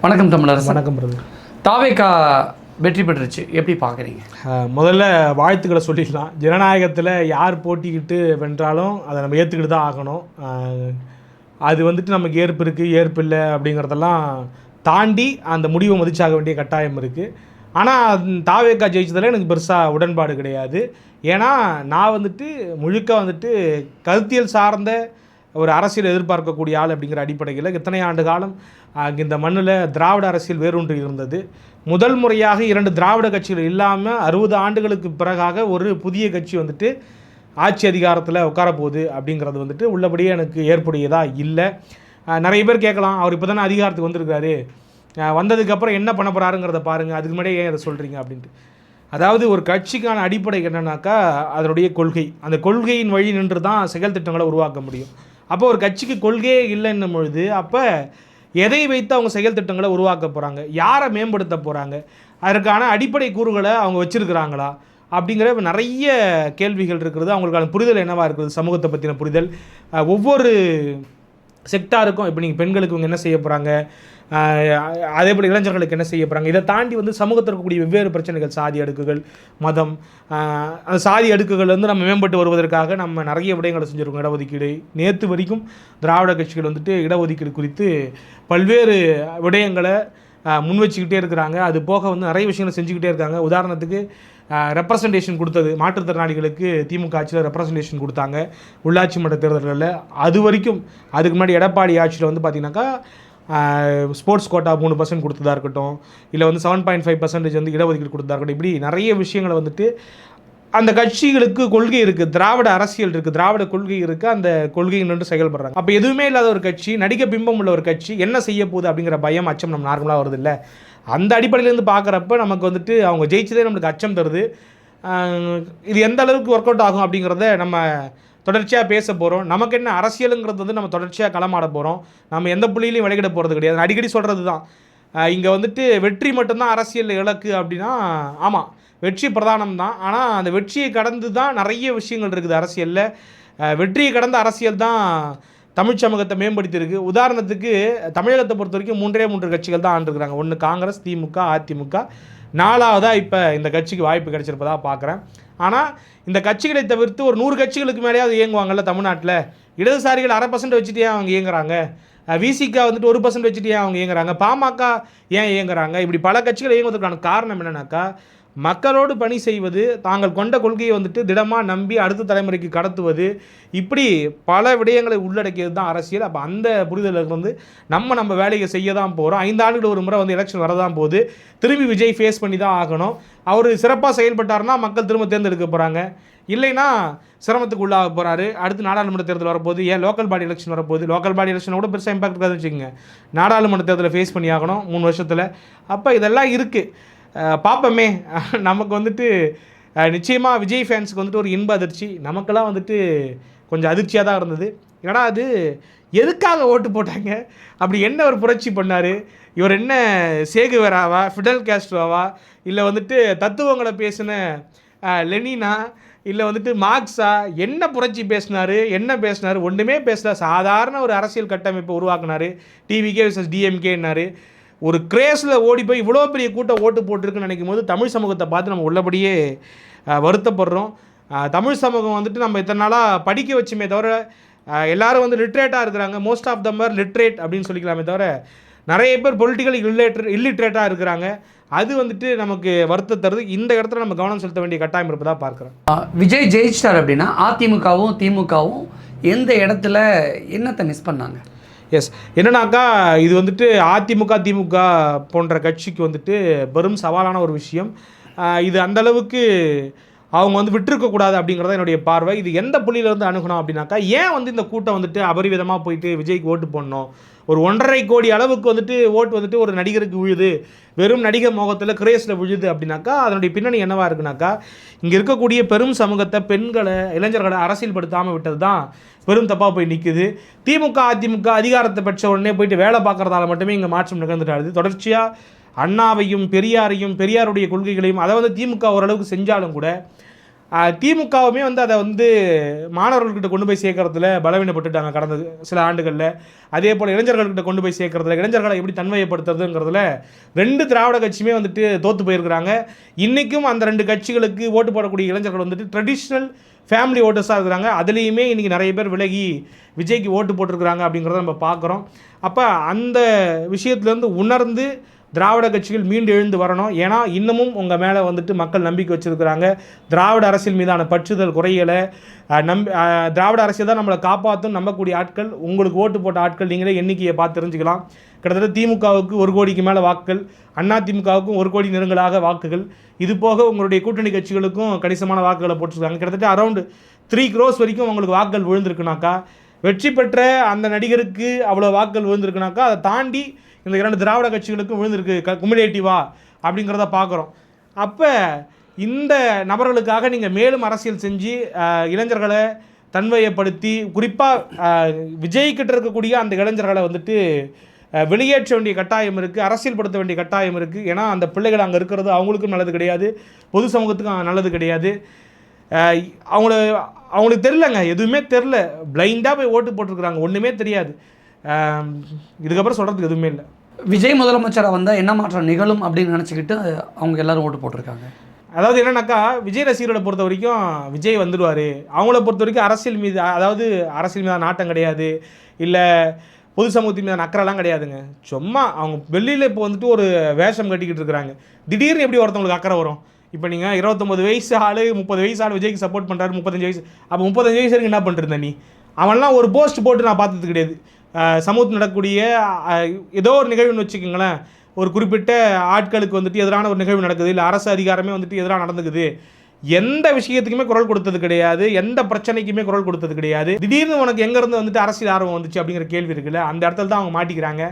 வணக்கம் தமிழரசு. வணக்கம் பிரதர். தாவேகா வெற்றி பெற்றுச்சு, எப்படி பார்க்குறீங்க? முதல்ல வாழ்த்துக்களை சொல்லிடலாம். ஜனநாயகத்தில் யார் போட்டிக்கிட்டு வென்றாலும் அதை நம்ம ஏற்றுக்கிட்டு தான் ஆகணும். அது வந்துட்டு நமக்கு ஏற்பு இருக்குது ஏற்பு இல்லை அப்படிங்கிறதெல்லாம் தாண்டி அந்த முடிவை மதிச்சாக வேண்டிய கட்டாயம் இருக்குது. ஆனால் தாவேகா ஜெயிச்சதில் எனக்கு பெருசாக உடன்பாடு கிடையாது. ஏன்னா நான் வந்துட்டு முழுக்க வந்துட்டு கருத்தியல் சார்ந்த ஒரு அரசியல் எதிர்பார்க்கக்கூடிய ஆள் அப்படிங்கிற அடிப்படையில் இத்தனை ஆண்டு காலம் இந்த மண்ணில் திராவிட அரசியல் வேரூன்றி இருந்தது. முதல் முறையாக 2 திராவிட கட்சிகள் இல்லாமல் 60 ஆண்டுகளுக்கு பிறகாக ஒரு புதிய கட்சி வந்துட்டு ஆட்சி அதிகாரத்தில் உட்காரப்போகுது அப்படிங்கிறது வந்துட்டு உள்ளபடியே எனக்கு ஏற்புடையதாக இல்லை. நிறைய பேர் கேட்கலாம், அவர் இப்போ தானே அதிகாரத்துக்கு வந்திருக்காரு, வந்ததுக்கப்புறம் என்ன பண்ண போகிறாருங்கிறத பாருங்கள், அதுக்கு முன்னாடியே ஏன் அதை சொல்கிறீங்க அப்படின்ட்டு. அதாவது ஒரு கட்சிக்கான அடிப்படை என்னன்னாக்கா அதனுடைய கொள்கை, அந்த கொள்கையின் வழி நின்று தான் செயல் திட்டங்களை உருவாக்க முடியும். அப்போ ஒரு கட்சிக்கு கொள்கையே இல்லைன்னும் பொழுது அப்போ எதை வைத்து அவங்க செயல் திட்டங்களை உருவாக்க போகிறாங்க, யாரை மேம்படுத்த போகிறாங்க, அதற்கான அடிப்படை கூறுகளை அவங்க வச்சுருக்கிறாங்களா அப்படிங்கிற நிறைய கேள்விகள் இருக்கிறது. அவங்களுக்கான புரிதல் என்னவாக இருக்குது, சமூகத்தை பற்றின புரிதல். ஒவ்வொரு செக்டாருக்கும் இப்போ நீங்கள் பெண்களுக்கு இவங்க என்ன செய்ய போகிறாங்க, அதே போல் இளைஞர்களுக்கு என்ன செய்ய போகிறாங்க, இதை தாண்டி வந்து சமூகத்தில் இருக்கக்கூடிய வெவ்வேறு பிரச்சனைகள், சாதி அடுக்குகள், மதம், அந்த சாதி அடுக்குகள் வந்து நம்ம மேம்பட்டு வருவதற்காக நம்ம நிறைய விடயங்களை செஞ்சுருக்கோம். இடஒதுக்கீடு நேற்று வரைக்கும் திராவிட கட்சிகள் வந்துட்டு இடஒதுக்கீடு குறித்து பல்வேறு விடயங்களை முன் வச்சுக்கிட்டே இருக்கிறாங்க. அது போக வந்து நிறைய விஷயங்களை செஞ்சுக்கிட்டே இருக்காங்க. உதாரணத்துக்கு ரெப்ரசன்டேஷன் கொடுத்தது, மாற்றுத்திறனாளிகளுக்கு திமுக ஆட்சியில் ரெப்ரசன்டேஷன் கொடுத்தாங்க உள்ளாட்சி மன்ற தேர்தல்களில். அது வரைக்கும் அதுக்கு முன்னாடி எடப்பாடி ஆட்சியில் வந்து பார்த்திங்கனாக்கா ஸ்போர்ட்ஸ் கோட்டா 3% கொடுத்ததாக இருக்கட்டும், இல்லை வந்து 7.5% வந்து இடஒதுக்கீடு கொடுத்ததாக இருக்கட்டும், இப்படி நிறைய விஷயங்களை வந்துட்டு அந்த கட்சிகளுக்கு கொள்கை இருக்குது, திராவிட அரசியல் இருக்குது, திராவிட கொள்கை இருக்குது, அந்த கொள்கை நின்று செயல்படுறாங்க. அப்போ எதுவுமே இல்லாத ஒரு கட்சி, நடிக்க பிம்பம் உள்ள ஒரு கட்சி என்ன செய்ய போகுது அப்படிங்கிற பயம், அச்சம் நம்ம நார்மலாக வருது இல்லை. அந்த அடிப்படையிலேருந்து பார்க்குறப்ப நமக்கு வந்துட்டு அவங்க ஜெயிச்சதே நம்மளுக்கு அச்சம் தருது. இது எந்த அளவுக்கு ஒர்க் அவுட் ஆகும் அப்படிங்கிறத நம்ம தொடர்ச்சியாக பேச போகிறோம். நமக்கு என்ன அரசியலுங்கிறது வந்து நம்ம தொடர்ச்சியாக களமாட போகிறோம். நம்ம எந்த புள்ளியிலையும் விலகிட போகிறது கிடையாது. அடிக்கடி சொல்கிறது தான், இங்கே வந்துட்டு வெற்றி மட்டும்தான் அரசியல் இலக்கு அப்படின்னா ஆமாம், வெற்றி பிரதானம் தான். ஆனால் அந்த வெற்றியை கடந்து தான் நிறைய விஷயங்கள் இருக்குது அரசியலில். வெற்றியை கடந்த அரசியல் தான் தமிழ் சமூகத்தை மேம்படுத்தியிருக்கு. உதாரணத்துக்கு தமிழகத்தை பொறுத்த வரைக்கும் 3 கட்சிகள் தான் ஆண்டுருக்கிறாங்க. ஒன்று காங்கிரஸ், திமுக, அதிமுக, 4வதாக இப்போ இந்த கட்சிக்கு வாய்ப்பு கிடைச்சிருப்பதாக பார்க்குறேன். ஆனால் இந்த கட்சிகளை தவிர்த்து ஒரு 100 கட்சிகளுக்கு மேலேயாவது இயங்குவாங்கள்ல தமிழ்நாட்டில். இடதுசாரிகள் 1/2% வச்சுட்டு ஏன் அவங்க இயங்குறாங்க, விசிகா வந்துட்டு 1% வச்சுட்டு ஏன் அவங்க இயங்குறாங்க, பாமக ஏன் இயங்குறாங்க, இப்படி பல கட்சிகள் இயங்குவதற்கான காரணம் என்னன்னாக்கா மக்களோடு பணி செய்வது, தாங்கள் கொண்ட கொள்கையை வந்துட்டு திடமாக நம்பி அடுத்த தலைமுறைக்கு கடத்துவது, இப்படி பல விடயங்களை உள்ளடக்கியது தான் அரசியல். அப்போ அந்த புரிதலுக்கு வந்து நம்ம வேலையை செய்ய தான் போகிறோம். 5 ஆண்டுகள் ஒரு முறை வந்து எலெக்ஷன் வரதான் போகுது. திரும்பி விஜய் ஃபேஸ் பண்ணி தான் ஆகணும். அவர் சிறப்பாக செயல்பட்டார்னா மக்கள் திரும்ப தேர்ந்தெடுக்க போகிறாங்க, இல்லைன்னா சிரமத்துக்கு உள்ளாக போகிறாரு. அடுத்து நாடாளுமன்ற தேர்தல் வரப்போகுது, ஏன் லோக்கல் பாடி எலெக்ஷன் வரப்போகுது. லோக்கல் பாடி எலெக்ஷனை கூட பெருசாக இம்பாக்ட் இருக்காதுன்னு வச்சுக்கோங்க, நாடாளுமன்ற தேர்தலை ஃபேஸ் பண்ணி ஆகணும் 3 வருஷத்தில். அப்போ இதெல்லாம் இருக்குது, பார்ப்போமே. நமக்கு வந்துட்டு நிச்சயமாக விஜய் ஃபேன்ஸுக்கு வந்துட்டு ஒரு இன்ப அதிர்ச்சி, நமக்கெல்லாம் வந்துட்டு கொஞ்சம் அதிர்ச்சியாக தான் இருந்தது. ஏன்னா அது எதுக்காக ஓட்டு போட்டாங்க, அப்படி என்ன ஒரு புரட்சி பண்ணார் இவர், என்ன சேகுவேராவா, ஃபிடல் காஸ்ட்ரோவா, இல்லை வந்துட்டு தத்துவங்களை பேசின லெனினா, இல்லை வந்துட்டு மார்க்ஸா, என்ன புரட்சி பேசினார், என்ன பேசினார், ஒன்றுமே பேசல. சாதாரண ஒரு அரசியல் கட்டமைப்பை உருவாக்குனார். TVK vs டிஎம்கேன்னாரு. ஒரு கிரேஸில் ஓடி போய் இவ்வளோ பெரிய கூட்டம் ஓட்டு போட்டிருக்குன்னு நினைக்கும் போது தமிழ் சமூகத்தை பார்த்து நம்ம உள்ளபடியே வருத்தப்படுறோம். தமிழ் சமூகம் வந்துட்டு நம்ம இத்தனை நாளாக படிக்க வச்சுமே தவிர, எல்லோரும் வந்து லிட்ரேட்டாக இருக்கிறாங்க, most of them are literate அப்படின்னு சொல்லிக்கலாமே தவிர, நிறைய பேர் பொலிட்டிக்கல் இல்லிட்ரேட்டாக இருக்கிறாங்க. அது வந்துட்டு நமக்கு வருத்தம் தருது. இந்த இடத்துல நம்ம கவனம் செலுத்த வேண்டிய கட்டாயம் இருப்பதாக பார்க்குறோம். விஜய் ஜெயிச்சிட்டார் அப்படின்னா அதிமுகவும் திமுகவும் எந்த இடத்துல என்னத்தை மிஸ் பண்ணாங்க? எஸ், என்னன்னாக்கா இது வந்துட்டு அதிமுக திமுக போன்ற கட்சிக்கு வந்துட்டு பெரும் சவாலான ஒரு விஷயம். இது அந்தளவுக்கு அவங்க வந்து விட்டுருக்கக்கூடாது அப்படிங்கிறத என்னுடைய பார்வை. இது எந்த புள்ளியிலேருந்து அணுகணும் அப்படின்னாக்கா, ஏன் வந்து இந்த கூட்டம் வந்துட்டு அபரிவிதமாக போயிட்டு விஜய்க்கு ஓட்டு போடணும், ஒரு 1.5 கோடி அளவுக்கு வந்துட்டு ஓட்டு வந்துட்டு ஒரு நடிகருக்கு விழுது, வெறும் நடிகர் மோகத்தில் கிரேஸில் விழுது அப்படின்னாக்கா அதனுடைய பின்னணி என்னவாக இருக்குனாக்கா, இங்கே இருக்கக்கூடிய பெரும் சமூகத்தை, பெண்களை, இளைஞர்களை அரசியல்படுத்தாமல் விட்டது தான் பெரும் தப்பாக போய் நிற்குது. திமுக அதிமுக அதிகாரத்தை பெற்ற உடனே போயிட்டு வேலை பார்க்குறதால மட்டுமே இங்கே மாற்றம் நிகழ்ந்துட்டாது. தொடர்ச்சியாக அண்ணாவையும் பெரியாரையும் பெரியாருடைய கொள்கைகளையும் அதை வந்து திமுக ஓரளவுக்கு செஞ்சாலும் கூட திமுகவுமே வந்து அதை வந்து மாணவர்கள்கிட்ட கொண்டு போய் சேர்க்கறதுல பலவீனப்பட்டுட்டாங்க கடந்த சில ஆண்டுகளில். அதே போல் இளைஞர்கள்கிட்ட கொண்டு போய் சேர்க்கறதுல, இளைஞர்களை எப்படி தன்மையப்படுத்துறதுங்கிறதுல 2 திராவிட கட்சியுமே வந்துட்டு தோற்று போயிருக்கிறாங்க. இன்றைக்கும் அந்த 2 கட்சிகளுக்கு ஓட்டு போடக்கூடிய இளைஞர்கள் வந்துட்டு ட்ரெடிஷ்னல் ஃபேமிலி ஓட்டர்ஸாக இருக்கிறாங்க. அதுலேயுமே இன்றைக்கி நிறைய பேர் விலகி விஜய்க்கு ஓட்டு போட்டிருக்கிறாங்க அப்படிங்கிறத நம்ம பார்க்குறோம். அப்போ அந்த விஷயத்துலேருந்து உணர்ந்து திராவிட கட்சிகள் மீண்டு எழுந்து வரணும். ஏன்னா இன்னமும் உங்கள் மேலே வந்துட்டு மக்கள் நம்பிக்கை வச்சுருக்கிறாங்க. திராவிட அரசியல் மீதான பற்றுதல் குறையலை. திராவிட அரசியல் தான் நம்மளை காப்பாற்றும் நம்பக்கூடிய ஆட்கள், உங்களுக்கு ஓட்டு போட்ட ஆட்கள் நீங்களே எண்ணிக்கையை பார்த்து தெரிஞ்சுக்கலாம். கிட்டத்தட்ட திமுகவுக்கு 1 கோடிக்கு மேலே வாக்குகள், அதிமுகவுக்கும் 1 கோடி நெருங்கலாக வாக்குகள், இது போக உங்களுடைய கூட்டணி கட்சிகளுக்கும் கணிசமான வாக்குகளை போட்டிருக்காங்க. கிட்டத்தட்ட அரௌண்ட் 3 crores வரைக்கும் உங்களுக்கு வாக்குகள் விழுந்திருக்குனாக்கா, வெற்றி பெற்ற அந்த நடிகருக்கு அவ்வளோ வாக்குகள் விழுந்திருக்குனாக்கா, அதை தாண்டி இந்த 2 திராவிட கட்சிகளுக்கும் விழுந்திருக்கு குமுலேட்டிவா அப்படிங்கிறத பார்க்குறோம். அப்போ இந்த நபர்களுக்காக நீங்கள் மேலும் அரசியல் செஞ்சு இளைஞர்களை தன்மையப்படுத்தி, குறிப்பாக விஜய்கிட்ட இருக்கக்கூடிய அந்த இளைஞர்களை வந்துட்டு வெளியேற்ற வேண்டிய கட்டாயம் இருக்குது, அரசியல்படுத்த வேண்டிய கட்டாயம் இருக்குது. ஏன்னா அந்த பிள்ளைகள் அங்கே இருக்கிறது அவங்களுக்கும் நல்லது கிடையாது, பொது சமூகத்துக்கும் நல்லது கிடையாது. அவங்களுக்கு தெரிலங்க, எதுவுமே தெரில, பிளைண்டாக போய் ஓட்டு போட்டிருக்கிறாங்க, ஒன்றுமே தெரியாது. இதுக்கப்புறம் சொல்கிறதுக்கு எதுவுமே இல்லை. விஜய் முதலமைச்சராக வந்தால் என்ன மாற்றம் நிகழும் அப்படின்னு நினச்சிக்கிட்டு அவங்க எல்லோரும் ஓட்டு போட்டிருக்காங்க. அதாவது என்னன்னாக்கா, விஜய் ரசிகர்களை பொறுத்த வரைக்கும் விஜய் வந்துடுவார், அவங்கள பொறுத்த வரைக்கும் அரசியல் மீது, அதாவது அரசியல் மீதான நாட்டம் கிடையாது, இல்லை பொது சமூகத்தின் மீதான அக்கறைலாம் கிடையாதுங்க. சும்மா அவங்க வெளியில் இப்போ வந்துட்டு ஒரு வேஷம் கட்டிக்கிட்டு இருக்கிறாங்க. திடீர்னு எப்படி ஒருத்தவங்களுக்கு அக்கறை வரும்? இப்போ நீங்கள் 29 வயசு ஆள், 30 வயசு ஆள் விஜய்க்கு சப்போர்ட் பண்ணுறாரு, 35 வயசு, அப்போ 35 வயசு வரைக்கும் என்ன பண்ணிருந்த நீ? அவன்லாம் ஒரு போஸ்ட் போட்டு நான் பார்த்தது கிடையாது. சமூகத்தில் நடக்கக்கூடிய ஏதோ ஒரு நிகழ்வுன்னு வச்சுக்கோங்களேன், ஒரு குறிப்பிட்ட ஆட்களுக்கு வந்துட்டு எதிரான ஒரு நிகழ்வு நடக்குது, இல்லை அரசு அதிகாரமே வந்துட்டு எதிராக நடந்துக்குது, எந்த விஷயத்துக்குமே குரல் கொடுத்தது கிடையாது, எந்த பிரச்சனைக்குமே குரல் கொடுத்தது கிடையாது. திடீர்னு உனக்கு எங்கேருந்து வந்துட்டு அரசியல் ஆர்வம் வந்துச்சு அப்படிங்கிற கேள்வி இருக்குல்ல, அந்த இடத்துல தான் அவங்க மாட்டிக்கிறாங்க.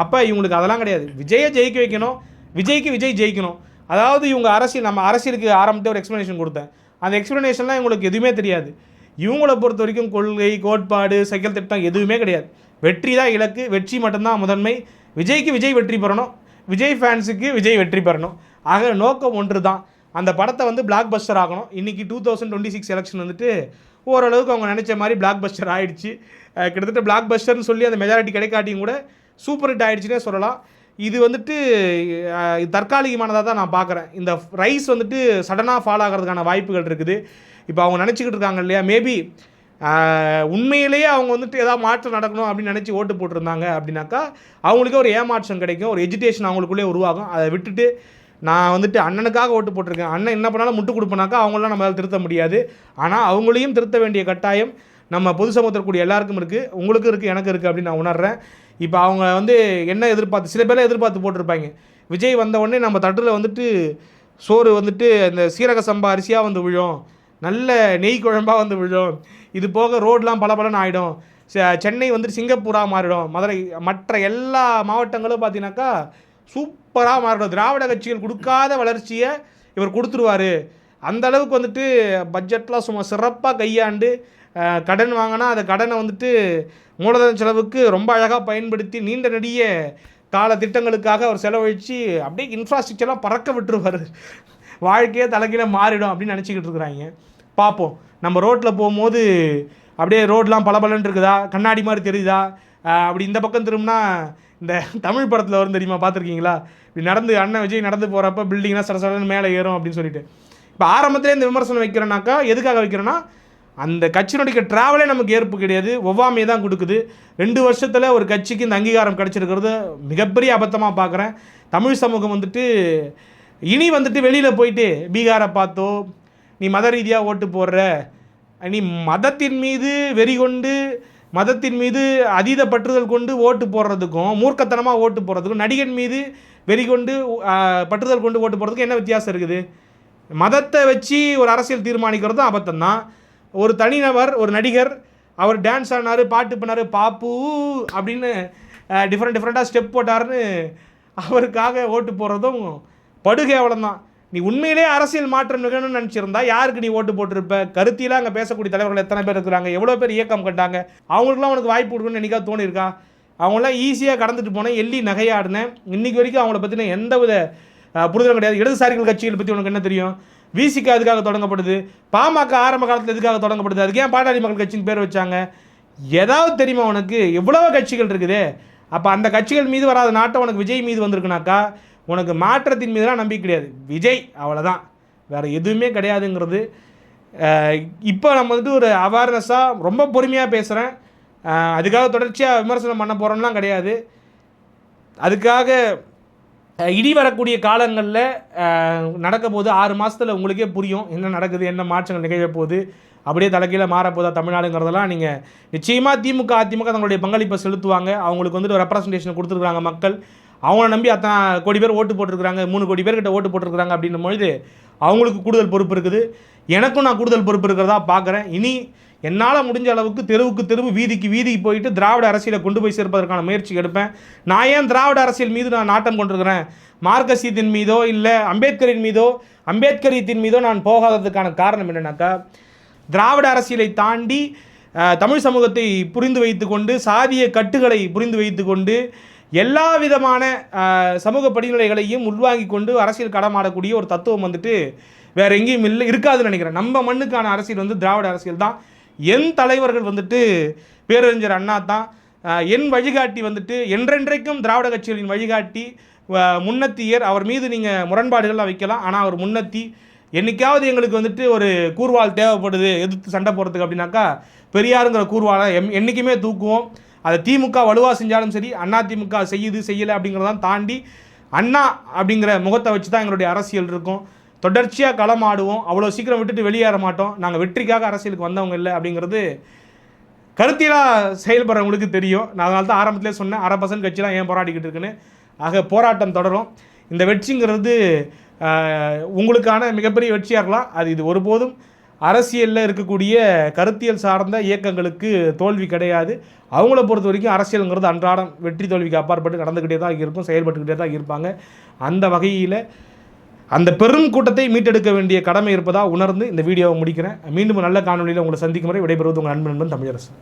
அப்போ இவங்களுக்கு அதெல்லாம் கிடையாது. விஜயை ஜெயிக்க வைக்கணும், விஜய்க்கு விஜய் ஜெயிக்கணும். அதாவது இவங்க அரசியல், நம்ம அரசியலுக்கு ஆரம்பித்து ஒரு எக்ஸ்ப்ளனேஷன் கொடுத்தேன், அந்த எக்ஸ்ப்ளனேஷன்லாம் இவங்களுக்கு எதுவுமே தெரியாது. இவங்கள பொறுத்த வரைக்கும் கொள்கை, கோட்பாடு, செயல் திட்டம் எதுவுமே கிடையாது. வெற்றி தான் இலக்கு, வெற்றி மட்டும்தான் முதன்மை. விஜய்க்கு விஜய் வெற்றி பெறணும், விஜய் ஃபேன்ஸுக்கு விஜய் வெற்றி பெறணும். ஆக நோக்கம் ஒன்று தான், அந்த படத்தை வந்து பிளாக் பஸ்டர் ஆகணும். இன்றைக்கி 2026 எலெக்ஷன் வந்துட்டு ஓரளவுக்கு அவங்க நினச்ச மாதிரி பிளாக் பஸ்டர் ஆகிடுச்சு. கிட்டத்தட்ட பிளாக் பஸ்டர்னு சொல்லி அந்த மெஜாரிட்டி கிடைக்காட்டியும் கூட சூப்பர் ஹிட் ஆகிடுச்சுன்னே சொல்லலாம். இது வந்துட்டு தற்காலிகமானதாக தான் நான் பார்க்குறேன். இந்த ரைஸ் வந்துட்டு சடனாக ஃபால் ஆகிறதுக்கான வாய்ப்புகள் இருக்குது. இப்போ அவங்க நினச்சிக்கிட்டு இருக்காங்க இல்லையா, மேபி உண்மையிலேயே அவங்க வந்துட்டு ஏதாவது மாற்றம் நடக்கணும் அப்படின்னு நினச்சி ஓட்டு போட்டிருந்தாங்க அப்படின்னாக்கா அவங்களுக்கே ஒரு ஏமாற்றம் கிடைக்கும், ஒரு எஜிடேஷன் அவங்களுக்குள்ளே உருவாகும். அதை விட்டுட்டு நான் வந்துட்டு அண்ணனுக்காக ஓட்டு போட்டிருக்கேன், அண்ணன் என்ன பண்ணாலும் முட்டு கொடுப்பனாக்கா அவங்களாம் நம்மளால் திருத்த முடியாது. ஆனால் அவங்களையும் திருத்த வேண்டிய கட்டாயம் நம்ம பொது சமூகத்தில் கூடிய எல்லாருக்கும் இருக்குது, உங்களுக்கும் இருக்குது, எனக்கு இருக்குது அப்படின்னு நான் உணர்கிறேன். இப்போ அவங்க வந்து என்ன எதிர்பார்த்து, சில பேரை எதிர்பார்த்து போட்டிருப்பாங்க, விஜய் வந்த உடனே நம்ம தட்டில் வந்துட்டு சோறு வந்துட்டு இந்த சீரக சம்பா அரிசியாக வந்து விழும், நல்ல நெய் குழம்பாக வந்து விழும், இது போக ரோடெலாம் பலபலன்னு ஆகிடும், சென்னை வந்துட்டு சிங்கப்பூராக மாறிடும், மதுரை மற்ற எல்லா மாவட்டங்களும் பார்த்தீங்கன்னாக்கா சூப்பராக மாறிடும், திராவிட கட்சிகள் கொடுக்காத வளர்ச்சியை இவர் கொடுத்துருவார், அந்த அளவுக்கு வந்துட்டு பட்ஜெட்லாம் சும்மா சிறப்பாக கையாண்டு கடன் வாங்கினா அந்த கடனை வந்துட்டு மூலதன செலவுக்கு ரொம்ப அழகாக பயன்படுத்தி நீண்ட நெடிய கால திட்டங்களுக்காக அவர் செலவழித்து அப்படியே இன்ஃப்ராஸ்ட்ரக்சர்லாம் பறக்க விட்டுருவார், வாழ்க்கையே தலைகீழ மாறிடும் அப்படின்னு நினச்சிக்கிட்டு இருக்கிறாங்க. பார்ப்போம், நம்ம ரோட்டில் போகும்போது அப்படியே ரோடெலாம் பலபலன்னு இருக்குதா, கண்ணாடி மாதிரி தெரியுதா, அப்படி இந்த பக்கம் திரும்பினா இந்த தமிழ் படத்தில் வரும் தெரியுமா, பார்த்துருக்கீங்களா, இப்படி நடந்து அண்ணன் விஜய் நடந்து போகிறப்ப பில்டிங்லாம் சடசடன்னு மேலே ஏறும் அப்படின்னு சொல்லிட்டு. இப்போ ஆரம்பத்திலே இந்த விமர்சனம் வைக்கிறேன்னாக்கா எதுக்காக வைக்கிறேன்னா, அந்த கட்சியினுடைய ட்ராவலே நமக்கு ஏற்பு கிடையாது, ஒவ்வாமையை தான் கொடுக்குது. 2 வருஷத்தில் ஒரு கட்சிக்கு இந்த அங்கீகாரம் கிடச்சிருக்கிறது மிகப்பெரிய அபத்தமாக பார்க்குறேன். தமிழ் சமூகம் வந்துட்டு இனி வந்துட்டு வெளியில் போயிட்டு பீகாரை பார்த்தோ நீ மத ரீதியாக ஓட்டு போடுற, நீ மதத்தின் மீது வெறி கொண்டு மதத்தின் மீது அதீத பற்றுதல் கொண்டு ஓட்டு போடுறதுக்கும் மூர்க்கத்தனமாக ஓட்டு போடுறதுக்கும் நடிகன் மீது வெறி கொண்டு பற்றுதல் கொண்டு ஓட்டு போடுறதுக்கும் என்ன வித்தியாசம் இருக்குது? மதத்தை வச்சு ஒரு அரசியல் தீர்மானிக்கிறதும் அபத்தம் தான். ஒரு தனிநபர், ஒரு நடிகர், அவர் டான்ஸ் ஆடினார், பாட்டு பண்ணார், பாப்பு அப்படின்னு டிஃப்ரெண்ட்டாக ஸ்டெப் போட்டார்னு அவருக்காக ஓட்டு போடுறதும் படுகேவலம் தான். நீ உண்மையிலே அரசியல் மாற்றம் நிகழணும்னு நினச்சிருந்தா யாருக்கு நீ ஓட்டு போட்டிருப்ப? கருத்திலாம் அங்கே பேசக்கூடிய தலைவர்கள் எத்தனை பேர் இருக்கிறாங்க, எவ்வளோ பேர் இயக்கம் கட்டாங்க, அவங்களுக்குலாம் உனக்கு வாய்ப்பு கொடுக்கணும்னு என்னைக்காவது தோணியிருக்கா? அவங்களாம் ஈஸியாக கடந்துட்டு போனேன், எள்ளி நகையாடினேன், இன்றைக்கி வரைக்கும் அவங்கள பற்றின எந்த வித புரிதலும் கிடையாது. இடதுசாரிகள் கட்சிகள் பற்றி உனக்கு என்ன தெரியும்? விசிக எதுக்காக தொடங்கப்படுது, பாமக ஆரம்ப காலத்தில் எதுக்காக தொடங்கப்படுது, அதுக்கு ஏன் பாட்டாளி மக்கள் கட்சின்னு பேர் வச்சாங்க, ஏதாவது தெரியுமா உனக்கு? எவ்வளவோ கட்சிகள் இருக்குது. அப்போ அந்த கட்சிகள் மீது வராத நாட்டம் உனக்கு விஜய் மீது வந்திருக்குனாக்கா உனக்கு மாற்றத்தின் மீதுலாம் நம்பிக்கை கிடையாது. விஜய் அவ்வளோதான், வேறு எதுவுமே கிடையாதுங்கிறது. இப்போ நம்ம வந்துட்டு ஒரு அவேர்னஸாக ரொம்ப பொறுமையாக பேசுகிறேன். அதுக்காக தொடர்ச்சியாக விமர்சனம் பண்ண போகிறோம்லாம் கிடையாது. அதுக்காக இடி வரக்கூடிய காலங்களில் நடக்க போது 6 மாதத்தில் உங்களுக்கே புரியும் என்ன நடக்குது, என்ன மாற்றங்கள் நிகழ போகுது, அப்படியே தலைக்கீழ மாறப்போதா தமிழ்நாடுங்கிறதெல்லாம். நீங்கள் நிச்சயமாக திமுக அதிமுக தங்களுடைய பங்களிப்பை செலுத்துவாங்க. அவங்களுக்கு வந்துட்டு ஒரு ரெப்ரசன்டேஷன் கொடுத்துருக்குறாங்க மக்கள். அவங்கள நம்பி அத்தனை கோடி பேர் ஓட்டு போட்டிருக்கிறாங்க, 3 கோடி பேர்கிட்ட ஓட்டு போட்டிருக்கிறாங்க. அப்படின்னும் பொழுது அவங்களுக்கு கூடுதல் பொறுப்பு இருக்குது. எனக்கும் நான் கூடுதல் பொறுப்பு இருக்கிறதா பார்க்குறேன். இனி என்னால் முடிஞ்ச அளவுக்கு தெருவுக்கு தெருவு வீதிக்கு வீதிக்கு போயிட்டு திராவிட அரசியலை கொண்டு போய் சேர்ப்பதற்கான முயற்சி எடுப்பேன். நான் ஏன் திராவிட அரசியல் மீது நான் நாட்டம் கொண்டிருக்கிறேன், மார்க்சியத்தின் மீதோ இல்லை அம்பேத்கரின் மீதோ அம்பேத்கரியத்தின் மீதோ நான் போகாததுக்கான காரணம் என்னென்னாக்கா, திராவிட அரசியலை தாண்டி தமிழ் சமூகத்தை புரிந்து வைத்து கொண்டு, சாதிய கட்டுகளை புரிந்து வைத்து கொண்டு, எல்லா விதமான சமூக படிநிலைகளையும் உள்வாங்கி கொண்டு அரசியல் களமாடக்கூடிய ஒரு தத்துவம் வந்துட்டு வேறு எங்கேயும் இருக்காதுன்னு நினைக்கிறேன். நம்ம மண்ணுக்கான அரசியல் வந்து திராவிட அரசியல் தான். என் தலைவர்கள் வந்துட்டு பேரறிஞர் அண்ணா தான். என் வழிகாட்டி வந்துட்டு என்றென்றைக்கும் திராவிட கட்சிகளின் வழிகாட்டி முன்னத்தியர். அவர் மீது நீங்கள் முரண்பாடுகள்லாம் வைக்கலாம், ஆனால் அவர் முன்னத்தி. என்றைக்காவது எங்களுக்கு வந்துட்டு ஒரு கூர்வாள் தேவைப்படுது எதிர்த்து சண்டை போகிறதுக்கு அப்படின்னாக்கா பெரியாருங்கிற கூர்வாளை என்றைக்குமே தூக்குவோம். அதை திமுக வலுவாக செஞ்சாலும் சரி, அண்ணா திமுக செய்யலை அப்படிங்கிறதான் தாண்டி அண்ணா அப்படிங்கிற முகத்தை வச்சு தான் எங்களுடைய அரசியல் இருக்கும். தொடர்ச்சியாக களமாடுவோம். அவ்வளோ சீக்கிரம் விட்டுட்டு வெளியேற மாட்டோம். நாங்கள் வெற்றிக்காக அரசியலுக்கு வந்தவங்க இல்லை அப்படிங்கிறது கருத்தியலாக செயல்படுறவங்களுக்கு தெரியும். நான் அதனால தான் ஆரம்பத்திலே சொன்னேன் 1% கட்சியெலாம் ஏன் போராடிக்கிட்டு இருக்குன்னு. ஆக போராட்டம் தொடரும். இந்த வெற்றிங்கிறது உங்களுக்கான மிகப்பெரிய வெற்றியாக இருக்கலாம். இது ஒருபோதும் அரசியலில் இருக்கக்கூடிய கருத்தியல் சார்ந்த இயக்கங்களுக்கு தோல்வி கிடையாது. அவங்கள பொறுத்த வரைக்கும் அரசியலுங்கிறது அன்றாடம் வெற்றி தோல்விக்கு அப்பாற்பட்டு நடந்துக்கிட்டே தான் இருக்கும், செயல்பட்டுக்கிட்டே தான் இருப்பாங்க. அந்த வகையில் அந்த பெரும் கூட்டத்தை மீட்டெடுக்க வேண்டிய கடமை இருப்பதாக உணர்ந்து இந்த வீடியோவை முடிக்கிறேன். மீண்டும் நல்ல காணொலியில் உங்களை சந்திக்கும் வரை விடைபெறுவது உங்கள் நண்பன் தமிழரசன்.